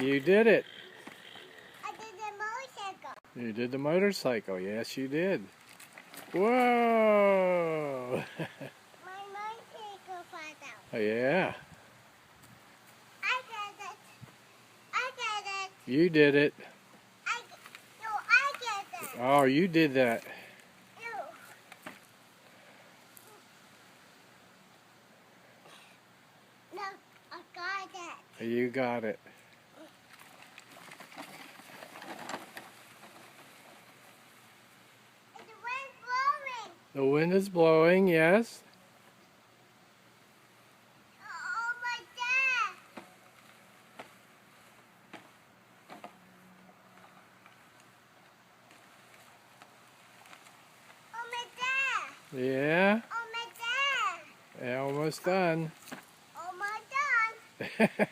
You did it. I did the motorcycle. You did the motorcycle. Yes, you did. Whoa! My motorcycle fell down. Oh, yeah. I did it. I did it. You did it. No, I did it. Oh, you did that. No. No, I got it. You got it. And the wind's blowing. The wind is blowing, yes. Oh, my dad. Oh, my dad. Yeah. Oh, my dad. Yeah, almost done. Oh, my dad.